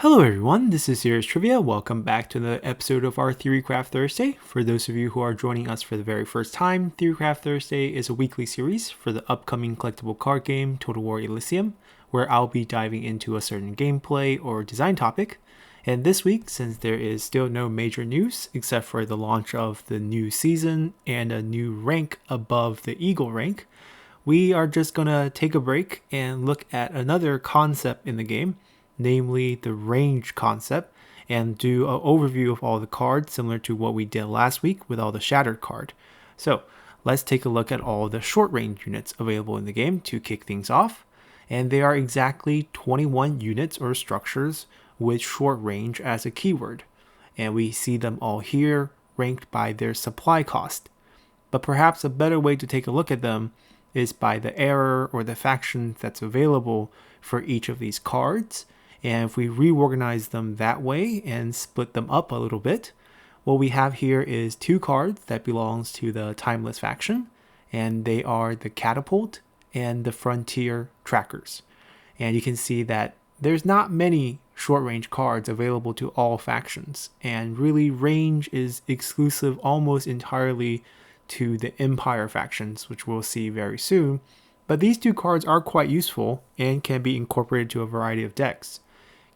Hello everyone, this is Serious Trivia. Welcome back to the episode of our Theorycraft Thursday. For those of you who are joining us for the very first time, Theorycraft Thursday is a weekly series for the upcoming collectible card game Total War Elysium, where I'll be diving into a certain gameplay or design topic. And this week, since there is still no major news except for the launch of the new season and a new rank above the Eagle rank, we are just gonna take a break and look at another concept in the game, namely the range concept, and do an overview of all the cards similar to what we did last week with all the shattered card. So let's take a look at all the short range units available in the game to kick things off. And they are exactly 21 units or structures with short range as a keyword. And we see them all here ranked by their supply cost. But perhaps a better way to take a look at them is by the error or the faction that's available for each of these cards. And if we reorganize them that way and split them up a little bit, what we have here is two cards that belongs to the Timeless faction, and they are the Catapult and the Frontier Trackers. And you can see that there's not many short range cards available to all factions, and really range is exclusive almost entirely to the Empire factions, which we'll see very soon. But these two cards are quite useful and can be incorporated to a variety of decks.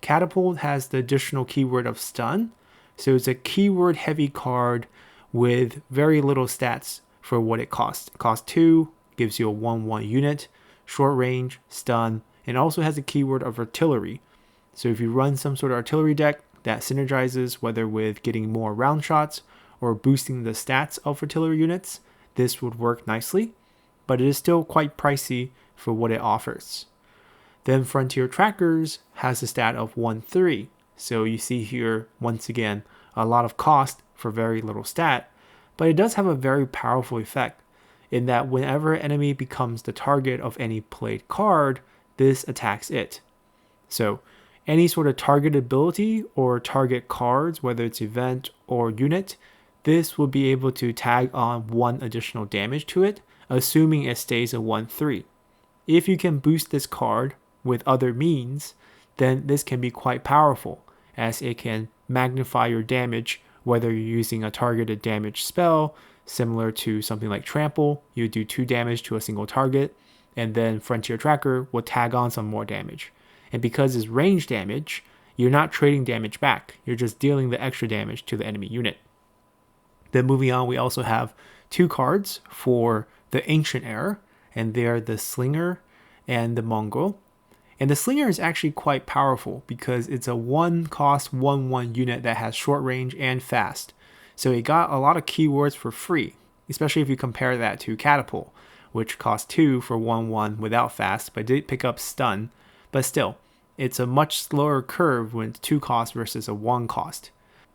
Catapult has the additional keyword of stun, so it's a keyword heavy card with very little stats for what it costs. It costs 2, gives you a 1/1 unit, short range, stun, and also has a keyword of artillery. So if you run some sort of artillery deck that synergizes whether with getting more round shots or boosting the stats of artillery units, this would work nicely, but it is still quite pricey for what it offers. Then Frontier Trackers has a stat of 1/3. So you see here, once again, a lot of cost for very little stat, but it does have a very powerful effect in that whenever an enemy becomes the target of any played card, this attacks it. So any sort of target ability or target cards, whether it's event or unit, this will be able to tag on 1 additional damage to it, assuming it stays a 1/3. If you can boost this card with other means, then this can be quite powerful, as it can magnify your damage whether you're using a targeted damage spell, similar to something like Trample. You do 2 damage to a single target, and then Frontier Tracker will tag on some more damage. And because it's range damage, you're not trading damage back, you're just dealing the extra damage to the enemy unit. Then moving on, we also have 2 cards for the Ancient Era, and they are the Slinger and the Mongol. And the Slinger is actually quite powerful because it's a 1 cost 1/1 unit that has short range and fast. So it got a lot of keywords for free, especially if you compare that to Catapult, which cost 2 for 1/1 without fast, but did pick up stun. But still, it's a much slower curve when it's 2 cost versus a 1 cost.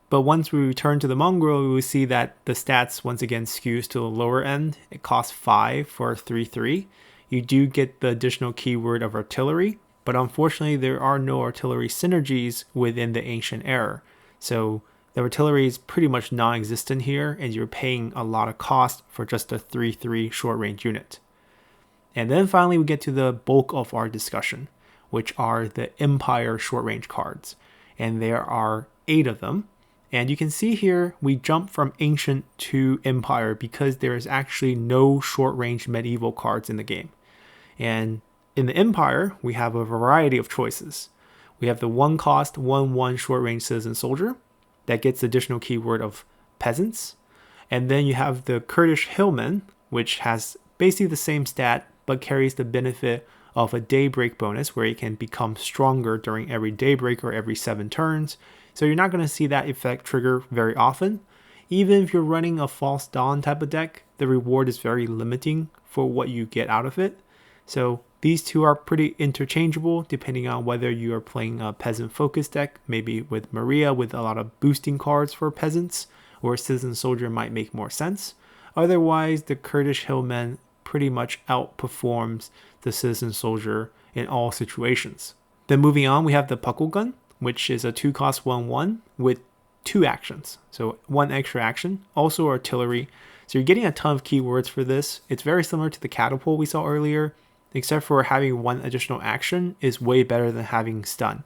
But once we return to the Mongrel, we will see that the stats once again skews to the lower end. It costs 5 for 3/3. You do get the additional keyword of artillery, but unfortunately there are no artillery synergies within the Ancient Era. So the artillery is pretty much non-existent here, and you're paying a lot of cost for just a 3/3 short range unit. And then finally we get to the bulk of our discussion, which are the Empire short range cards. And there are 8 of them. And you can see here we jump from Ancient to Empire because there is actually no short range medieval cards in the game. And in the Empire, we have a variety of choices. We have the 1 cost 1/1 short range citizen soldier that gets the additional keyword of peasants. And then you have the Kurdish hillman, which has basically the same stat but carries the benefit of a daybreak bonus where it can become stronger during every daybreak or every 7 turns. So you're not going to see that effect trigger very often. Even if you're running a False Dawn type of deck, the reward is very limiting for what you get out of it. So these two are pretty interchangeable depending on whether you are playing a peasant focused deck, maybe with Maria with a lot of boosting cards for peasants, or Citizen Soldier might make more sense. Otherwise, the Kurdish hillman pretty much outperforms the Citizen Soldier in all situations. Then moving on, we have the Puckle Gun, which is a 2 cost 1/1 with 2 actions. So 1 extra action, also artillery. So you're getting a ton of keywords for this. It's very similar to the Catapult we saw earlier, except for having 1 additional action is way better than having stun.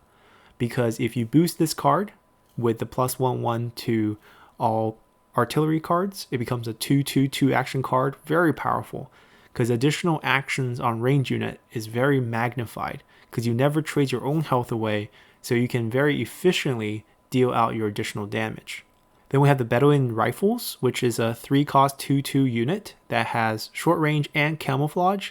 because if you boost this card with the +1/1 to all artillery cards, it becomes a 2/2/2 action card. Very powerful, because additional actions on range unit is very magnified, because you never trade your own health away, so you can very efficiently deal out your additional damage. Then we have the Bedouin Rifles, which is a 3-cost 2/2 unit that has short range and camouflage.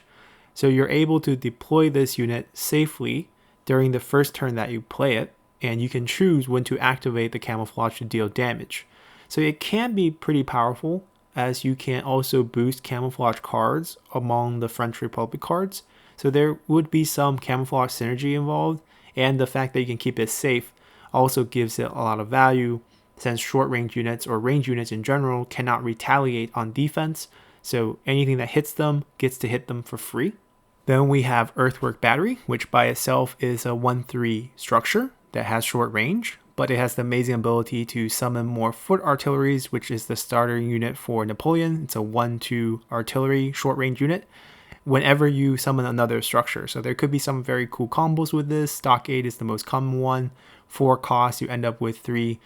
So you're able to deploy this unit safely during the first turn that you play it, and you can choose when to activate the camouflage to deal damage. So it can be pretty powerful, as you can also boost camouflage cards among the French Republic cards. So there would be some camouflage synergy involved, and the fact that you can keep it safe also gives it a lot of value, since short range units or range units in general cannot retaliate on defense, so anything that hits them gets to hit them for free. Then we have Earthwork Battery, which by itself is a 1/3 structure that has short range, but it has the amazing ability to summon more foot artilleries, which is the starter unit for Napoleon. It's a 1/2 artillery short range unit whenever you summon another structure. So there could be some very cool combos with this. Stockade is the most common one. 4 costs, you end up with 3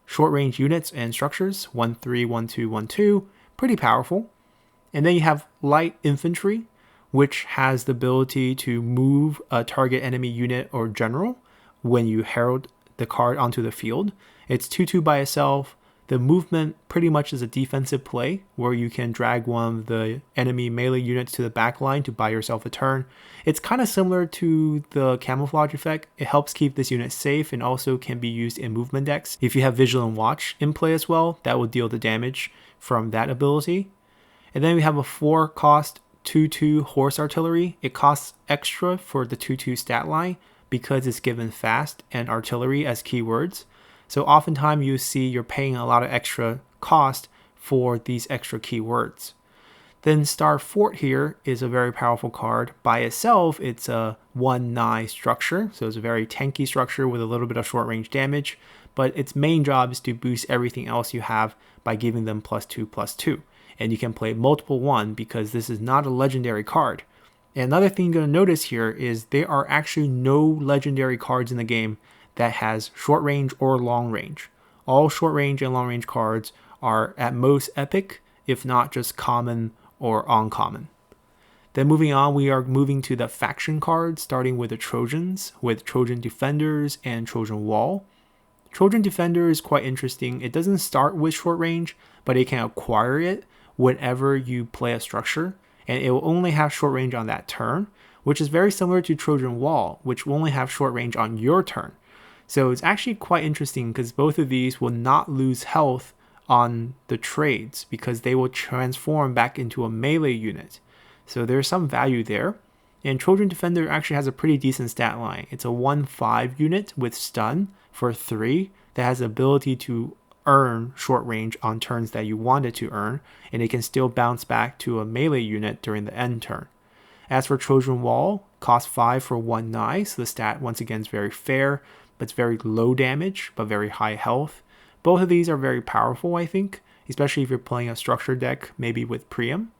short range units and structures, 1/3, 1/2, 1/2, pretty powerful. And then you have Light Infantry, which has the ability to move a target enemy unit or general when you herald the card onto the field. It's 2/2 by itself. The movement pretty much is a defensive play, where you can drag one of the enemy melee units to the back line to buy yourself a turn. It's kind of similar to the camouflage effect. It helps keep this unit safe and also can be used in movement decks. If you have Vigilant Watch in play as well, that will deal the damage from that ability. And then we have a 4-cost 2/2 horse artillery. It costs extra for the 2/2 stat line because it's given fast and artillery as keywords. So oftentimes you see you're paying a lot of extra cost for these extra keywords. Then Star Fort here is a very powerful card. By itself, it's a 1/9 structure, so it's a very tanky structure with a little bit of short range damage, but its main job is to boost everything else you have by giving them +2/+2. And you can play multiple 1 because this is not a legendary card. And another thing you're going to notice here is there are actually no legendary cards in the game that has short range or long range. All short range and long range cards are at most epic, if not just common or uncommon. Then moving on, we are moving to the faction cards, starting with the Trojans, with Trojan Defenders and Trojan Wall. Trojan Defender is quite interesting. It doesn't start with short range, but it can acquire it whenever you play a structure, and it will only have short range on that turn, which is very similar to Trojan Wall, which will only have short range on your turn. So it's actually quite interesting because both of these will not lose health on the trades because they will transform back into a melee unit. So there's some value there. And Trojan Defender actually has a pretty decent stat line. It's a 1/5 unit with stun for 3 that has the ability to earn short range on turns that you want it to earn, and it can still bounce back to a melee unit during the end turn. As for Trojan Wall, cost 5 for 1/9, so the stat once again is very fair, but it's very low damage, but very high health. Both of these are very powerful, I think, especially if you're playing a structure deck, maybe with Priam.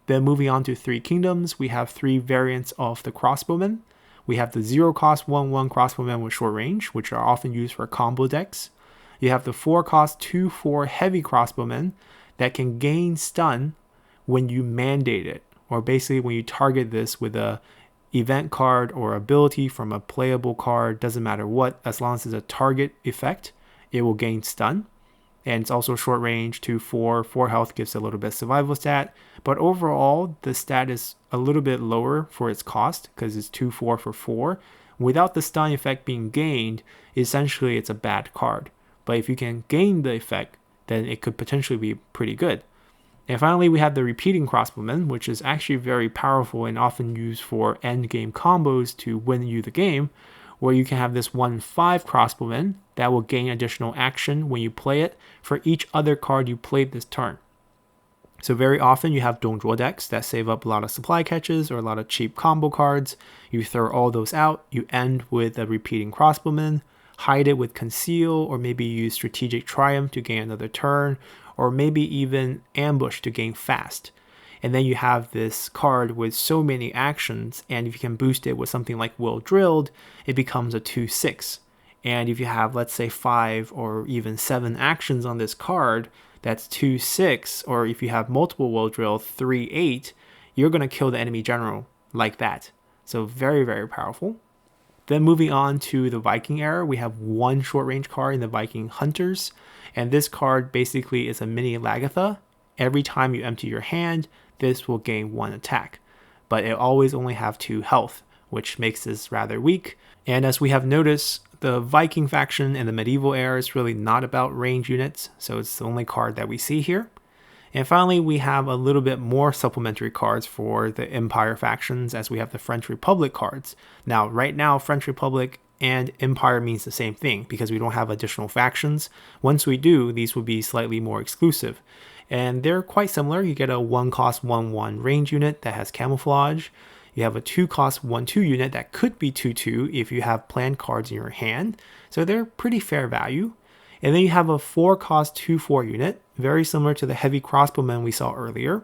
Then moving on to 3 Kingdoms, we have 3 variants of the Crossbowmen. We have the 0-cost 1/1 Crossbowmen with short range, which are often used for combo decks. You have the 4-cost 2/4 Heavy Crossbowmen that can gain stun when you mandate it, or basically when you target this with a event card or ability from a playable card, doesn't matter what, as long as it's a target effect, it will gain stun. And it's also short range, 2/4, 4 health gives a little bit of survival stat, but overall the stat is a little bit lower for its cost because it's 2/4 for 4. Without the stun effect being gained, essentially it's a bad card. But if you can gain the effect, then it could potentially be pretty good. And finally, we have the Repeating Crossbowmen, which is actually very powerful and often used for endgame combos to win you the game, where you can have this 1/5 Crossbowman that will gain additional action when you play it for each other card you played this turn. So very often you have Dongzhuo decks that save up a lot of supply catches or a lot of cheap combo cards. You throw all those out, you end with a Repeating Crossbowman, hide it with Conceal, or maybe use Strategic Triumph to gain another turn, or maybe even Ambush to gain fast. And then you have this card with so many actions, and if you can boost it with something like Well Drilled, it becomes a 2/6. And if you have, let's say, 5 or even 7 actions on this card, that's 2, 6, or if you have multiple will drill, 3, 8, you're going to kill the enemy general like that. So very, very powerful. Then moving on to the Viking era, we have one short range card in the Viking Hunters. And this card basically is a mini Lagatha. Every time you empty your hand, this will gain 1 attack. But it always only have 2 health, which makes this rather weak. And as we have noticed, the Viking faction in the medieval era is really not about range units, so it's the only card that we see here. And finally, we have a little bit more supplementary cards for the Empire factions, as we have the French Republic cards. Now, right now, French Republic and Empire means the same thing because we don't have additional factions. Once we do, these will be slightly more exclusive. And they're quite similar. You get a 1-cost 1/1 range unit that has camouflage. You have a 2-cost 1/2 unit that could be 2/2 if you have planned cards in your hand. So they're pretty fair value. And then you have a 4-cost 2/4 unit, very similar to the heavy crossbowmen we saw earlier,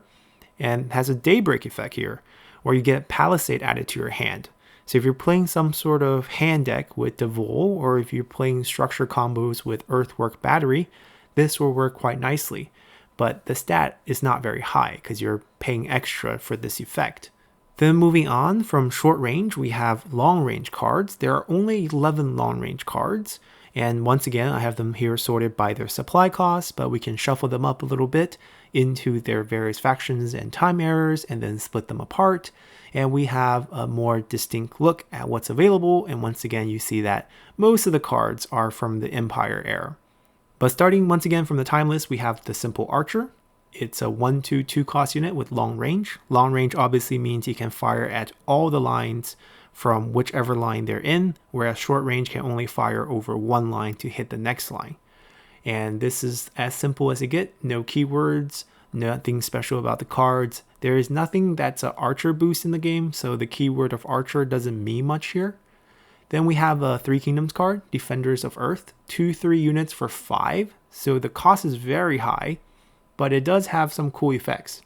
and has a daybreak effect here, where you get Palisade added to your hand. So if you're playing some sort of hand deck with Devol, or if you're playing structure combos with Earthwork Battery, this will work quite nicely. But the stat is not very high because you're paying extra for this effect. Then moving on from short range, we have long range cards. There are only 11 long range cards. And once again, I have them here sorted by their supply costs, but we can shuffle them up a little bit into their various factions and time errors and then split them apart. And we have a more distinct look at what's available. And once again, you see that most of the cards are from the Empire era. But starting once again from the time list, we have the Simple Archer. It's a 1/2 2-cost unit with long range. Long range obviously means you can fire at all the lines from whichever line they're in, whereas short range can only fire over one line to hit the next line. And this is as simple as it gets. No keywords, nothing special about the cards. There is nothing that's an archer boost in the game, so the keyword of archer doesn't mean much here. Then we have a 3 Kingdoms card, Defenders of Earth, 2/3 units for 5. So the cost is very high, but it does have some cool effects.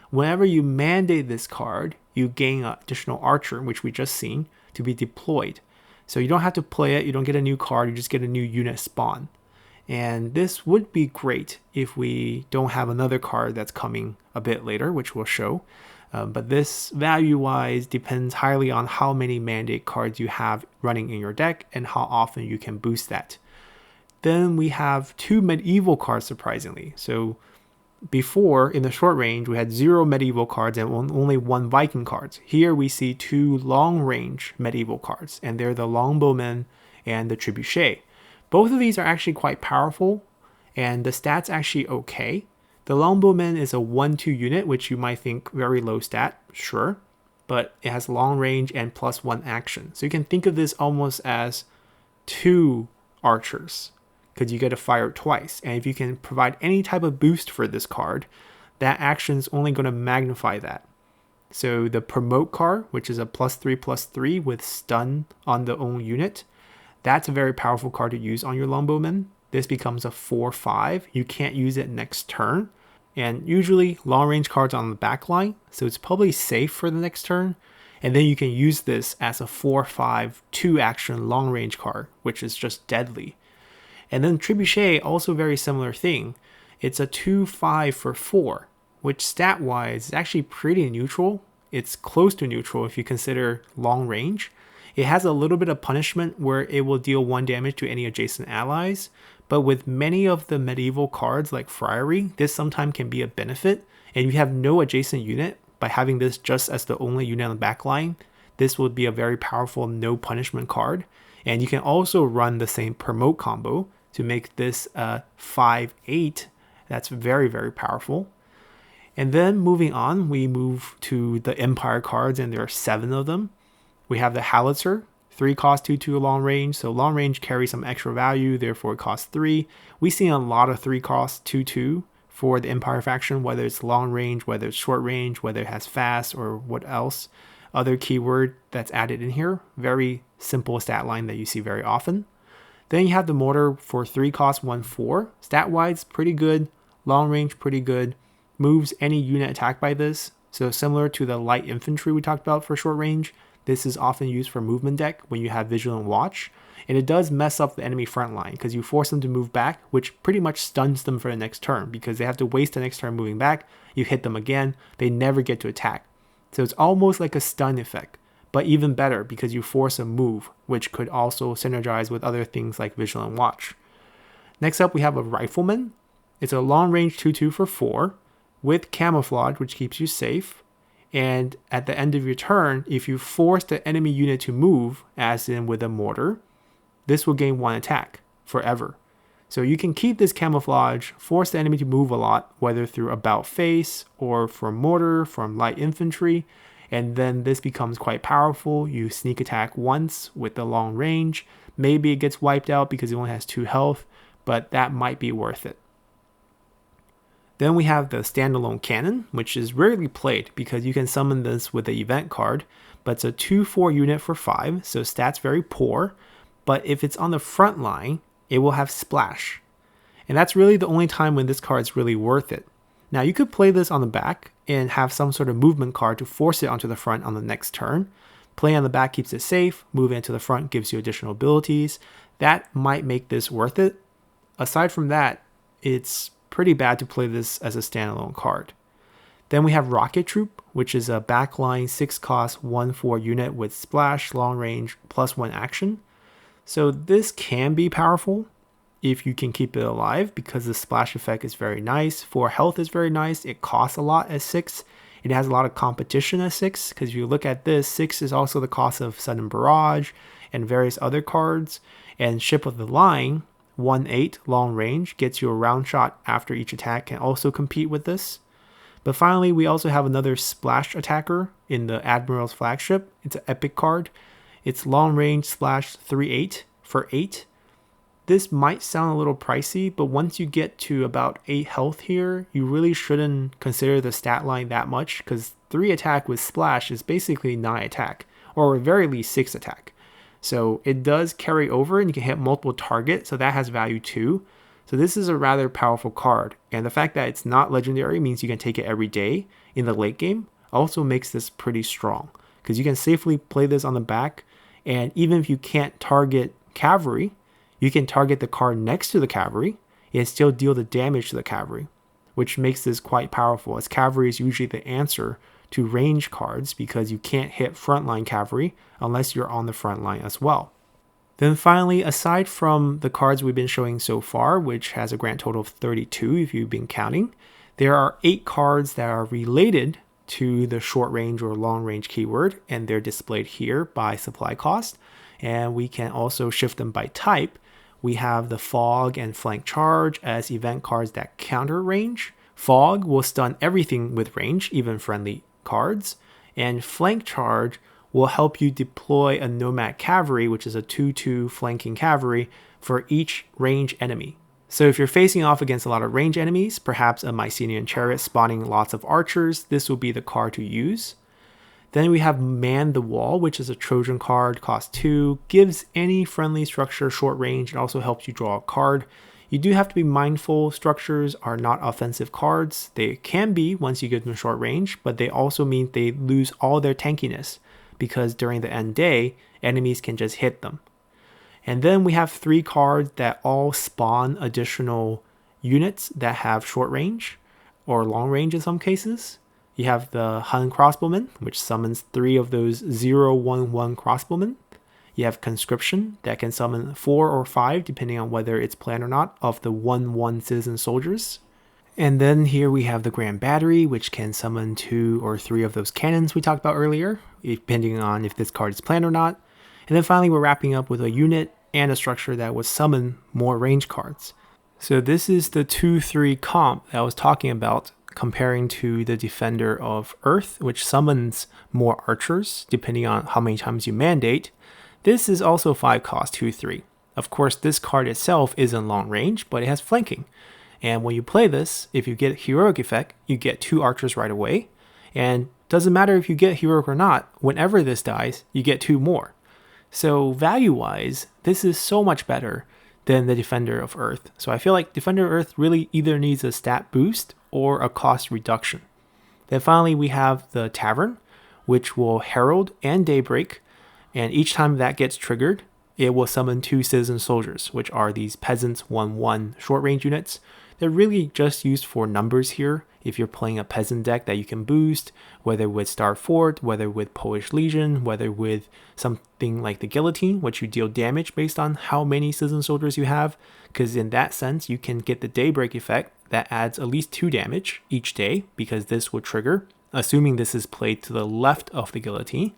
Whenever you mandate this card, you gain an additional archer, which we just seen, to be deployed. So you don't have to play it, you don't get a new card, you just get a new unit spawn. And this would be great if we don't have another card that's coming a bit later, which we'll show. But this value-wise depends highly on how many mandate cards you have running in your deck and how often you can boost that. Then we have 2 medieval cards, surprisingly. So before, in the short range, we had 0 medieval cards and only 1 Viking cards. Here we see 2 long-range medieval cards, and they're the Longbowmen and the Trebuchet. Both of these are actually quite powerful, and the stats actually okay. The Longbowman is a 1/2 unit, which you might think very low stat, sure, but it has long range and +1 action. So you can think of this almost as 2 archers, because you get to fire twice. And if you can provide any type of boost for this card, that action is only going to magnify that. So the Promote card, which is a +3/+3 with stun on the own unit, that's a very powerful card to use on your Longbowmen. This becomes a 4/5. You can't use it next turn. And usually long range cards on the back line, so it's probably safe for the next turn. And then you can use this as a 4/5 2 action long range card, which is just deadly. And then Trebuchet, also very similar thing. It's a 2/5 for 4, which stat wise is actually pretty neutral. It's close to neutral if you consider long range. It has a little bit of punishment where it will deal 1 damage to any adjacent allies. But with many of the medieval cards like Friary, this sometimes can be a benefit. And if you have no adjacent unit, by having this just as the only unit on the back line, this would be a very powerful no punishment card. And you can also run the same Promote combo to make this a 5/8. That's very, very powerful. And then moving on, we move to the Empire cards, and there are 7 of them. We have the Howitzer, 3-cost 2/2 long range. So long range carries some extra value, therefore it costs 3. We see a lot of 3-cost 2/2 for the Empire faction, whether it's long range, whether it's short range, whether it has fast or what else. Other keyword that's added in here. Very simple stat line that you see very often. Then you have the Mortar for 3-cost 1/4. Stat-wise, pretty good. Long range, pretty good. Moves any unit attacked by this. So similar to the light infantry we talked about for short range, This is often used for movement deck when you have Vigilant Watch, and it does mess up the enemy front line because you force them to move back, which pretty much stuns them for the next turn because they have to waste the next turn moving back. You hit them again, they never get to attack. So it's almost like a stun effect, but even better because you force a move, which could also synergize with other things like Vigilant Watch. Next up, we have a Rifleman. It's a long range 2/2 for 4 with camouflage, which keeps you safe. And at the end of your turn, if you force the enemy unit to move, as in with a mortar, this will gain 1 attack forever. So you can keep this camouflage, force the enemy to move a lot, whether through about face or from mortar, from light infantry, and then this becomes quite powerful. You sneak attack once with the long range. Maybe it gets wiped out because it only has 2 health, but that might be worth it. Then we have the Standalone Cannon, which is rarely played because you can summon this with the event card, but it's a 2/4 unit for 5, so stats very poor, but if it's on the front line, it will have splash. And that's really the only time when this card is really worth it. Now you could play this on the back and have some sort of movement card to force it onto the front on the next turn. Playing on the back keeps it safe, moving into the front gives you additional abilities. That might make this worth it. Aside from that, it's pretty bad to play this as a standalone card. Then we have Rocket Troop, which is a backline 6 cost 1/4 unit with splash, long range, +1 action. So this can be powerful if you can keep it alive because the splash effect is very nice. 4 health is very nice. It costs a lot at 6. It has a lot of competition at 6 because if you look at this, 6 is also the cost of Sudden Barrage and various other cards. And Ship of the Line, 1/8 long range, gets you a round shot after each attack, can also compete with this. But finally, we also have another splash attacker in the Admiral's Flagship. It's an epic card. It's long range splash 3/8 for 8. This might sound a little pricey, but once you get to about 8 health here, you really shouldn't consider the stat line that much because 3 attack with splash is basically 9 attack, or at very least 6 attack. So it does carry over and you can hit multiple targets, so that has value too. So this is a rather powerful card, and the fact that it's not legendary means you can take it every day in the late game also makes this pretty strong because you can safely play this on the back, and even if you can't target cavalry, you can target the card next to the cavalry and still deal the damage to the cavalry, which makes this quite powerful as cavalry is usually the answer to range cards because you can't hit frontline cavalry unless you're on the front line as well. Then finally, aside from the cards we've been showing so far, which has a grand total of 32 if you've been counting, there are 8 cards that are related to the short range or long range keyword, and they're displayed here by supply cost, and we can also shift them by type. We have the Fog and Flank Charge as event cards that counter range. Fog will stun everything with range, even friendly cards, and Flank Charge will help you deploy a Nomad Cavalry, which is a 2/2 flanking cavalry, for each range enemy. So if you're facing off against a lot of range enemies, perhaps a Mycenaean Chariot spawning lots of archers, this will be the card to use. Then we have Man the Wall, which is a Trojan card, cost 2, gives any friendly structure short range, and also helps you draw a card. You do have to be mindful structures are not offensive cards. They can be once you give them short range, but they also mean they lose all their tankiness because during the end day, enemies can just hit them. And then we have 3 cards that all spawn additional units that have short range or long range in some cases. You have the Hun Crossbowmen, which summons 3 of those 0/1/1 crossbowmen. You have Conscription that can summon 4 or 5, depending on whether it's planned or not, of the 1/1 citizen soldiers. And then here we have the Grand Battery, which can summon 2 or 3 of those cannons we talked about earlier, depending on if this card is planned or not. And then finally, we're wrapping up with a unit and a structure that would summon more range cards. So this is the 2/3 comp that I was talking about, comparing to the Defender of Earth, which summons more archers, depending on how many times you mandate. This is also 5 cost 2/3. Of course, this card itself isn't long range, but it has flanking. And when you play this, if you get Heroic effect, you get 2 archers right away. And doesn't matter if you get Heroic or not, whenever this dies, you get 2 more. So value-wise, this is so much better than the Defender of Earth. So I feel like Defender of Earth really either needs a stat boost or a cost reduction. Then finally, we have the Tavern, which will Herald and Daybreak And each time that gets triggered, it will summon 2 citizen soldiers, which are these peasants 1/1 short range units. They're really just used for numbers here. If you're playing a peasant deck that you can boost, whether with Star Fort, whether with Polish Legion, whether with something like the Guillotine, which you deal damage based on how many citizen soldiers you have, because in that sense, you can get the Daybreak effect that adds at least 2 damage each day, because this will trigger, assuming this is played to the left of the Guillotine.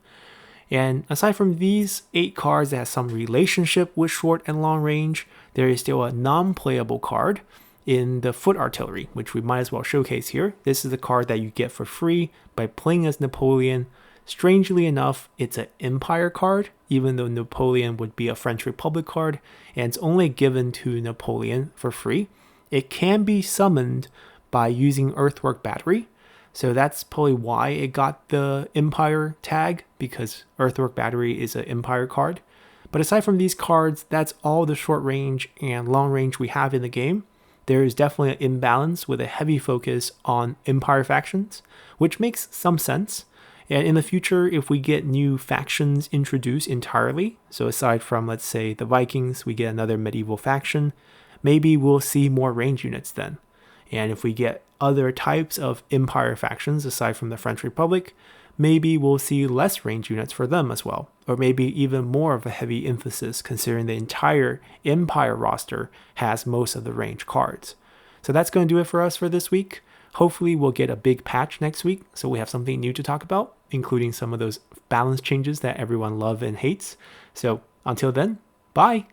And aside from these 8 cards that have some relationship with short and long range, there is still a non-playable card in the Foot Artillery, which we might as well showcase here. This is a card that you get for free by playing as Napoleon. Strangely enough, it's an Empire card, even though Napoleon would be a French Republic card, and it's only given to Napoleon for free. It can be summoned by using Earthwork Battery, so that's probably why it got the Empire tag, because Earthwork Battery is an Empire card. But aside from these cards, that's all the short range and long range we have in the game. There is definitely an imbalance with a heavy focus on Empire factions, which makes some sense. And in the future, if we get new factions introduced entirely, so aside from, let's say, the Vikings, we get another medieval faction, maybe we'll see more range units then. And if we get other types of Empire factions aside from the French Republic, maybe we'll see less range units for them as well. Or maybe even more of a heavy emphasis considering the entire Empire roster has most of the range cards. So that's going to do it for us for this week. Hopefully we'll get a big patch next week so we have something new to talk about, including some of those balance changes that everyone loves and hates. So until then, bye!